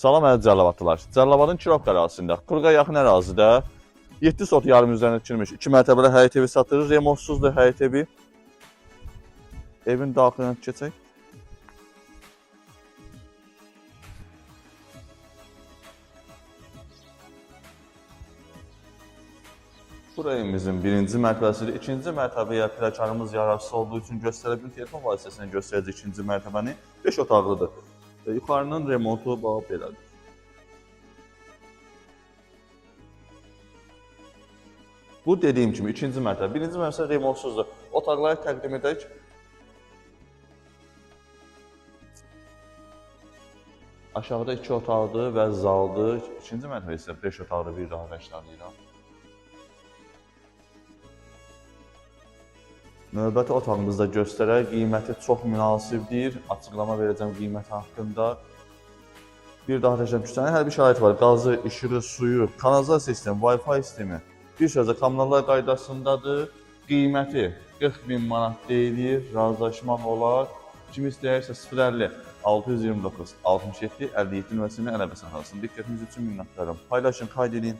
Salam əziz Cəlilabadlılar. Cəlilabadın Kirovka ərazisində 40-a yaxın ərazidə 7 sot yarım üzərinə tikilmiş 2 mərtəbəli həyət evi satılır. Remontsuzdur həyət evi. Evin daxilinə keçək. Bura evimizin birinci mərtəbəsidir. İkinci mərtəbəyə pilləkənimiz yararsız olduğu üçün göstərə bilir. Telefon vasitəsilə göstərəcək ikinci mərtəbəni. 5 otaqlıdır. Yuxarının remontu bax belədir. Bu dediyim kimi ikinci mərtəbə. Birinci mərtəbə remontsuzdur. Otaqları təqdim edək. Aşağıda 2 otaqdır və zaldır. İkinci mərtəbə isə 5 otaqlı bir daha rəştləşdirirəm. Növbəti otağımızda göstərək. Qiyməti çox münasibdir. Açıqlama verəcəm qiyməti haqqında. Bir daha təşəkkür küçənin hər bir şərait var. Qazı, işığı, suyu, kanalizasiya sistemi, Wi-Fi sistemi. Bir sözlə kommunallar qaydasındadır. Qiyməti 40.000 manat deyilir. Razılaşmaq olar. Kim istəyirsə 050 629 67 57 nömrəsini əlaqə saxlasın. Diqqətiniz üçün minnətdarım. Paylaşın, qayd edin.